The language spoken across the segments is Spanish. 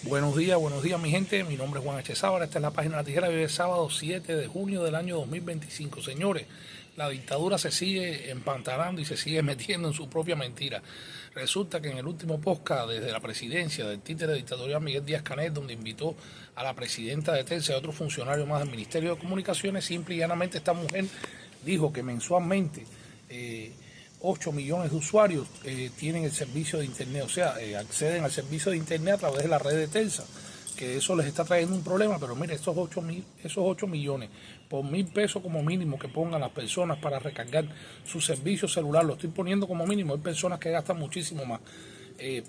Buenos días mi gente, mi nombre es Juan H. Sábara, esta es la página de La Tijera, hoy es sábado 7 de junio del año 2025. Señores, la dictadura se sigue empantanando y se sigue metiendo en su propia mentira. Resulta que en el último podcast desde la presidencia del títere dictatorial Miguel Díaz-Canel, donde invitó a la presidenta de Telsa y a otro funcionario más del Ministerio de Comunicaciones, simple y llanamente esta mujer dijo que mensualmente 8 millones de usuarios tienen el servicio de internet, o sea, acceden al servicio de internet a través de la red de Telsa, que eso les está trayendo un problema. Pero mire, esos 8 millones, por 1.000 pesos como mínimo que pongan las personas para recargar su servicio celular, lo estoy poniendo como mínimo, hay personas que gastan muchísimo más.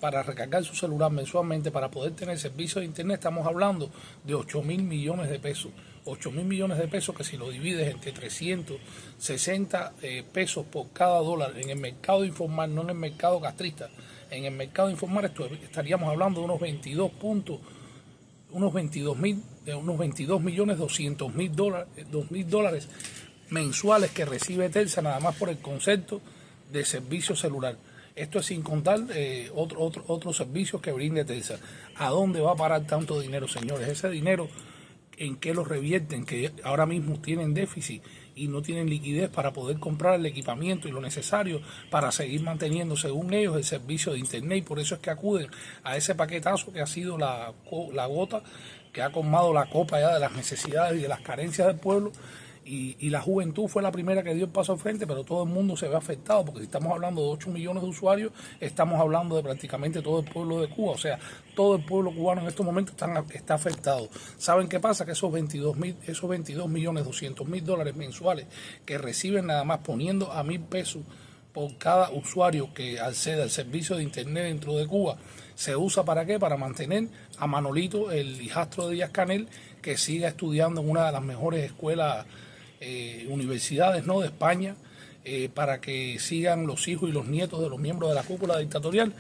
Para recargar su celular mensualmente, para poder tener servicio de internet, estamos hablando de 8.000 millones de pesos. 8.000 millones de pesos que si lo divides entre 360 pesos por cada dólar en el mercado informal, no en el mercado castrista, en el mercado informal estaríamos hablando de unos 22 millones 200 mil dólares mensuales que recibe Telsa nada más por el concepto de servicio celular. Esto es sin contar otros servicios que brinde Telsa. ¿A dónde va a parar tanto dinero, señores? Ese dinero, ¿en qué lo revierten? Que ahora mismo tienen déficit y no tienen liquidez para poder comprar el equipamiento y lo necesario para seguir manteniendo, según ellos, el servicio de internet. Y por eso es que acuden a ese paquetazo que ha sido la gota que ha colmado la copa ya de las necesidades y de las carencias del pueblo. Y la juventud fue la primera que dio el paso al frente, pero todo el mundo se ve afectado, porque si estamos hablando de 8 millones de usuarios, estamos hablando de prácticamente todo el pueblo de Cuba. O sea, todo el pueblo cubano en estos momentos está afectado. ¿Saben qué pasa? Que esos 22 millones 200 mil dólares mensuales que reciben nada más poniendo a 1.000 pesos por cada usuario que accede al servicio de internet dentro de Cuba, ¿se usa para qué? Para mantener a Manolito, el hijastro de Díaz-Canel, que siga estudiando en una de las mejores escuelas, universidades, ¿no?, de España, para que sigan los hijos y los nietos de los miembros de la cúpula dictatorial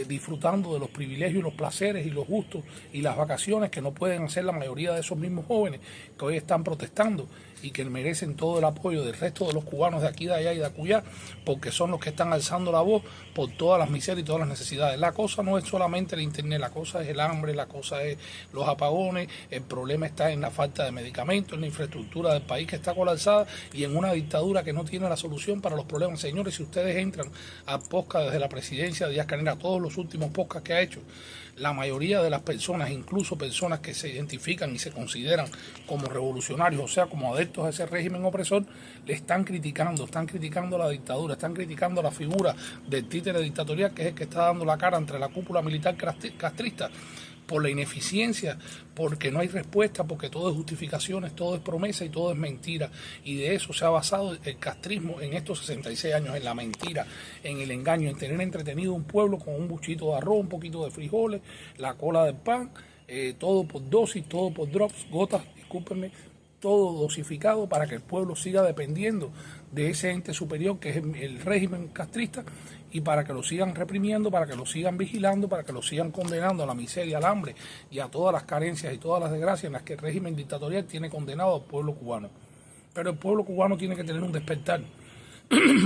disfrutando de los privilegios y los placeres y los gustos y las vacaciones que no pueden hacer la mayoría de esos mismos jóvenes que hoy están protestando y que merecen todo el apoyo del resto de los cubanos de aquí, de allá y de acullá, porque son los que están alzando la voz por todas las miserias y todas las necesidades. La cosa no es solamente el internet, la cosa es el hambre, la cosa es los apagones, el problema está en la falta de medicamentos, en la infraestructura del país que está colapsada y en una dictadura que no tiene la solución para los problemas. Señores, si ustedes entran a podcast desde la presidencia de Díaz-Canel, a todos los últimos podcasts que ha hecho, la mayoría de las personas, incluso personas que se identifican y se consideran como revolucionarios, o sea, como adeptos a ese régimen opresor, le están criticando la dictadura, están criticando la figura del títere dictatorial, que es el que está dando la cara entre la cúpula militar castrista, por la ineficiencia, porque no hay respuesta, porque todo es justificaciones, todo es promesa y todo es mentira. Y de eso se ha basado el castrismo en estos 66 años, en la mentira, en el engaño, en tener entretenido un pueblo con un buchito de arroz, un poquito de frijoles, la cola del pan, todo por dosis, todo por drops, gotas, discúlpenme, todo dosificado para que el pueblo siga dependiendo de ese ente superior que es el régimen castrista, y para que lo sigan reprimiendo, para que lo sigan vigilando, para que lo sigan condenando a la miseria, al hambre y a todas las carencias y todas las desgracias en las que el régimen dictatorial tiene condenado al pueblo cubano. Pero el pueblo cubano tiene que tener un despertar,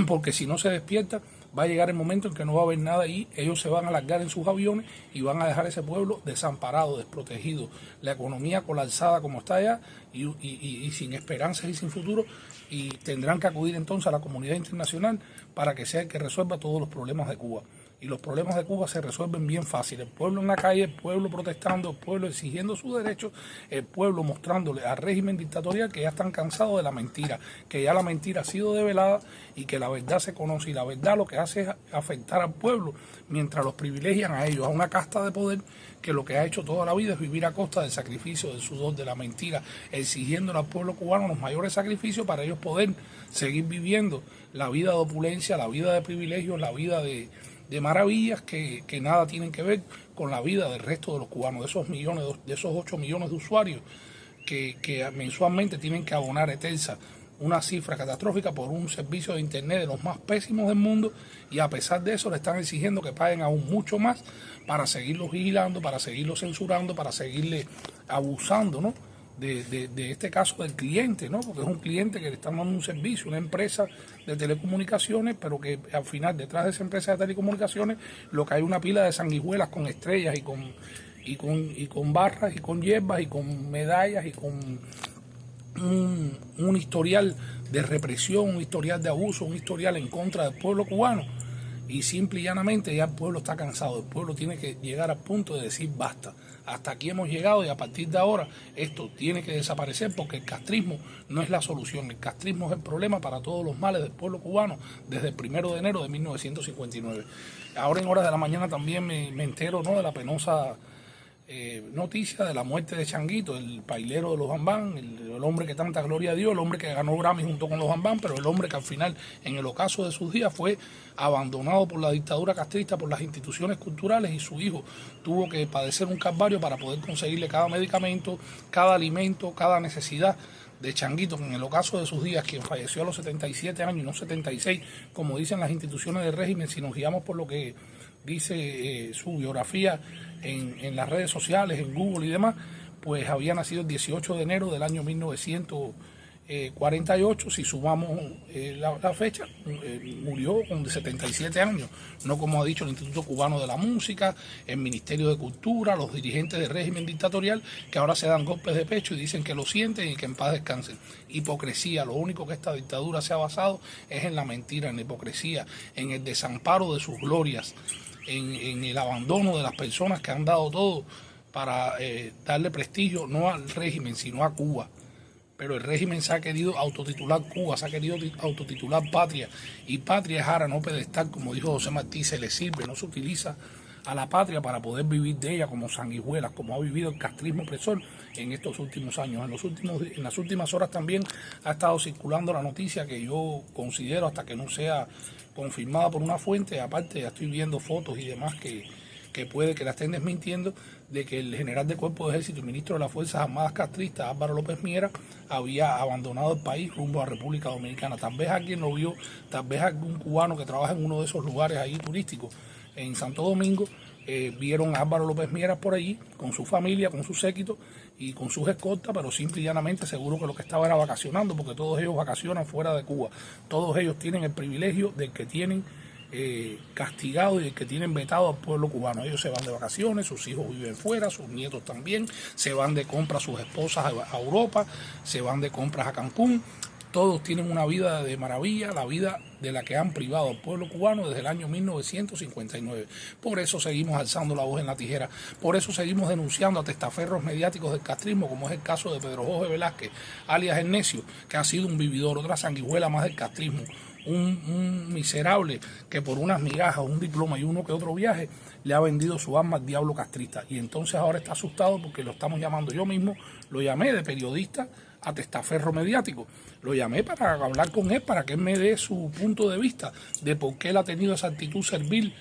porque si no se despierta, va a llegar el momento en que no va a haber nada y ellos se van a largar en sus aviones y van a dejar ese pueblo desamparado, desprotegido, la economía colapsada como está allá y sin esperanzas y sin futuro, y tendrán que acudir entonces a la comunidad internacional para que sea el que resuelva todos los problemas de Cuba. Y los problemas de Cuba se resuelven bien fácil. El pueblo en la calle, el pueblo protestando, el pueblo exigiendo sus derechos, el pueblo mostrándole al régimen dictatorial que ya están cansados de la mentira, que ya la mentira ha sido develada y que la verdad se conoce. Y la verdad lo que hace es afectar al pueblo mientras los privilegian a ellos, a una casta de poder que lo que ha hecho toda la vida es vivir a costa del sacrificio, del sudor, de la mentira, exigiendo al pueblo cubano los mayores sacrificios para ellos poder seguir viviendo la vida de opulencia, la vida de privilegios, la vida de maravillas que nada tienen que ver con la vida del resto de los cubanos, de esos 8 millones de usuarios que mensualmente tienen que abonar a Telsa una cifra catastrófica por un servicio de internet de los más pésimos del mundo, y a pesar de eso le están exigiendo que paguen aún mucho más para seguirlos vigilando, para seguirlos censurando, para seguirle abusando, ¿no?, de este caso del cliente, ¿no?, porque es un cliente que le está dando un servicio, una empresa de telecomunicaciones, pero que al final detrás de esa empresa de telecomunicaciones lo que hay una pila de sanguijuelas con estrellas y con barras y con hierbas y con medallas y con un historial de represión, un historial de abuso, un historial en contra del pueblo cubano. Y simple y llanamente ya el pueblo está cansado, el pueblo tiene que llegar al punto de decir basta, hasta aquí hemos llegado y a partir de ahora esto tiene que desaparecer, porque el castrismo no es la solución, el castrismo es el problema para todos los males del pueblo cubano desde el 1 de enero de 1959. Ahora en horas de la mañana también me entero, ¿no?, de la penosa noticia de la muerte de Changuito, el pailero de los Bambán, el hombre que tanta gloria dio, el hombre que ganó Grammy junto con los Bambán, pero el hombre que al final, en el ocaso de sus días, fue abandonado por la dictadura castrista, por las instituciones culturales, y su hijo tuvo que padecer un calvario para poder conseguirle cada medicamento, cada alimento, cada necesidad de Changuito, que en el ocaso de sus días, quien falleció a los 77 años y no 76, como dicen las instituciones del régimen, si nos guiamos por lo que dice su biografía en las redes sociales, en Google y demás, pues había nacido el 18 de enero del año 1948, si sumamos la fecha, murió con 77 años, no como ha dicho el Instituto Cubano de la Música, el Ministerio de Cultura, los dirigentes del régimen dictatorial, que ahora se dan golpes de pecho y dicen que lo sienten y que en paz descansen. Hipocresía, lo único que esta dictadura se ha basado es en la mentira, en la hipocresía, en el desamparo de sus glorias, en el abandono de las personas que han dado todo para darle prestigio no al régimen, sino a Cuba. Pero el régimen se ha querido autotitular Cuba, se ha querido autotitular patria, y patria es ahora no pedestal, como dijo José Martí, se le sirve, no se utiliza a la patria para poder vivir de ella como sanguijuelas, como ha vivido el castrismo opresor en estos últimos años. En las últimas horas también ha estado circulando la noticia que yo considero, hasta que no sea confirmada por una fuente, aparte ya estoy viendo fotos y demás que puede que la estén desmintiendo, de que el general de Cuerpo de Ejército y ministro de las Fuerzas Armadas castristas, Álvaro López Miera, había abandonado el país rumbo a República Dominicana. Tal vez alguien lo vio, tal vez algún cubano que trabaja en uno de esos lugares ahí turísticos en Santo Domingo, vieron a Álvaro López Miera por allí, con su familia, con su séquito y con sus escoltas, pero simple y llanamente seguro que lo que estaba era vacacionando, porque todos ellos vacacionan fuera de Cuba. Todos ellos tienen el privilegio del que tienen castigado y el que tienen vetado al pueblo cubano. Ellos se van de vacaciones, sus hijos viven fuera, sus nietos también, se van de compras sus esposas a Europa, se van de compras a Cancún. Todos tienen una vida de maravilla, la vida de la que han privado al pueblo cubano desde el año 1959. Por eso seguimos alzando la voz en la tijera, por eso seguimos denunciando a testaferros mediáticos del castrismo, como es el caso de Pedro Jorge Velázquez, alias El Necio, que ha sido un vividor, otra sanguijuela más del castrismo, un miserable que por unas migajas, un diploma y uno que otro viaje le ha vendido su alma al diablo castrista, y entonces ahora está asustado porque lo estamos llamando. Yo mismo lo llamé de periodista a testaferro mediático, lo llamé para hablar con él, para que él me dé su punto de vista de por qué él ha tenido esa actitud servil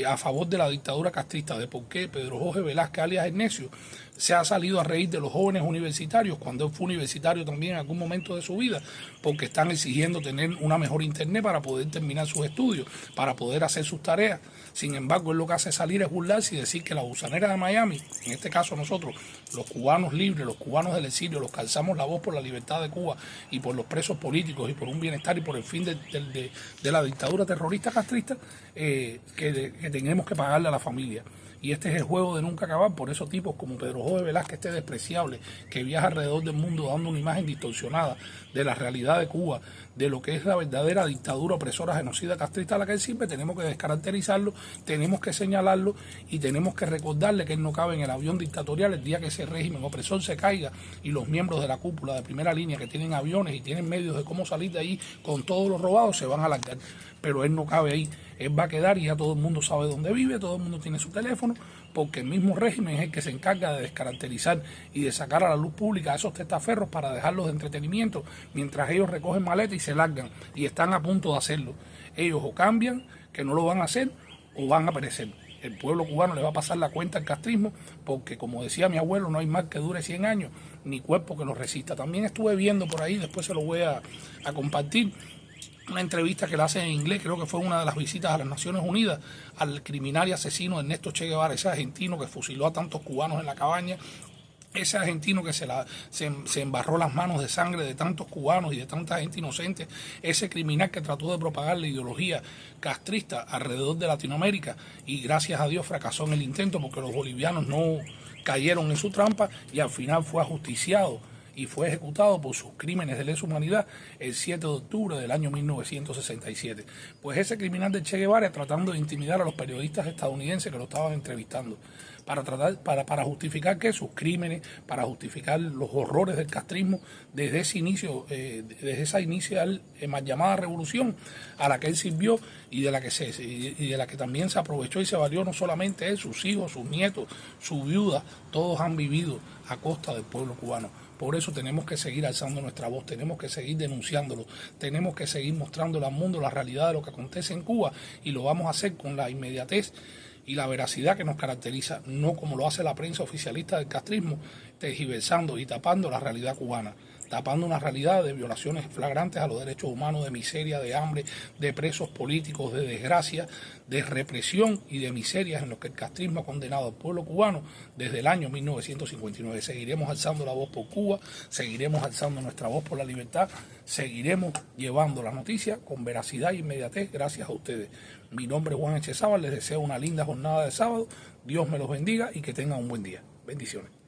a favor de la dictadura castrista, de por qué Pedro Jorge Velázquez, alias El Necio, se ha salido a reír de los jóvenes universitarios, cuando él fue universitario también en algún momento de su vida, porque están exigiendo tener una mejor internet para poder terminar sus estudios, para poder hacer sus tareas. Sin embargo, él lo que hace es salir a burlarse y decir que la gusanera de Miami, en este caso nosotros, los cubanos libres, los cubanos del exilio, los que alzamos la voz por la libertad de Cuba y por los presos políticos y por un bienestar y por el fin de la dictadura terrorista castrista, que tenemos que pagarle a la familia. Y este es el juego de nunca acabar. Por esos tipos como Pedro Jorge Velázquez, este despreciable, que viaja alrededor del mundo dando una imagen distorsionada de la realidad de Cuba, de lo que es la verdadera dictadura opresora, genocida, castrista a la que él sirve, tenemos que descaracterizarlo, tenemos que señalarlo y tenemos que recordarle que él no cabe en el avión dictatorial el día que ese régimen opresor se caiga y los miembros de la cúpula de primera línea que tienen aviones y tienen medios de cómo salir de ahí con todos los robados se van a largar. Pero él no cabe ahí, él va a quedar y ya todo el mundo sabe dónde vive, todo el mundo tiene su teléfono, porque el mismo régimen es el que se encarga de descaracterizar y de sacar a la luz pública a esos testaferros para dejarlos de entretenimiento, mientras ellos recogen maletas y se largan, y están a punto de hacerlo. Ellos o cambian, que no lo van a hacer, o van a perecer. El pueblo cubano le va a pasar la cuenta al castrismo, porque como decía mi abuelo, no hay mal que dure 100 años, ni cuerpo que lo resista. También estuve viendo por ahí, después se lo voy a compartir, una entrevista que le hace en inglés, creo que fue una de las visitas a las Naciones Unidas, al criminal y asesino Ernesto Che Guevara, ese argentino que fusiló a tantos cubanos en la cabaña ese argentino que se embarró las manos de sangre de tantos cubanos y de tanta gente inocente, ese criminal que trató de propagar la ideología castrista alrededor de Latinoamérica y gracias a Dios fracasó en el intento porque los bolivianos no cayeron en su trampa y al final fue ajusticiado y fue ejecutado por sus crímenes de lesa humanidad el 7 de octubre del año 1967. Pues ese criminal de Che Guevara tratando de intimidar a los periodistas estadounidenses que lo estaban entrevistando para justificar que sus crímenes, para justificar los horrores del castrismo desde ese inicio, desde esa inicial mal llamada revolución a la que él sirvió y de la que también se aprovechó y se valió no solamente él, sus hijos, sus nietos, su viuda, todos han vivido a costa del pueblo cubano. Por eso tenemos que seguir alzando nuestra voz, tenemos que seguir denunciándolo, tenemos que seguir mostrándole al mundo la realidad de lo que acontece en Cuba y lo vamos a hacer con la inmediatez y la veracidad que nos caracteriza, no como lo hace la prensa oficialista del castrismo, tergiversando y tapando la realidad cubana, tapando una realidad de violaciones flagrantes a los derechos humanos, de miseria, de hambre, de presos políticos, de desgracia, de represión y de miserias en los que el castrismo ha condenado al pueblo cubano desde el año 1959. Seguiremos alzando la voz por Cuba, seguiremos alzando nuestra voz por la libertad, seguiremos llevando la noticia con veracidad e inmediatez gracias a ustedes. Mi nombre es Juan Echezábal, les deseo una linda jornada de sábado, Dios me los bendiga y que tengan un buen día. Bendiciones.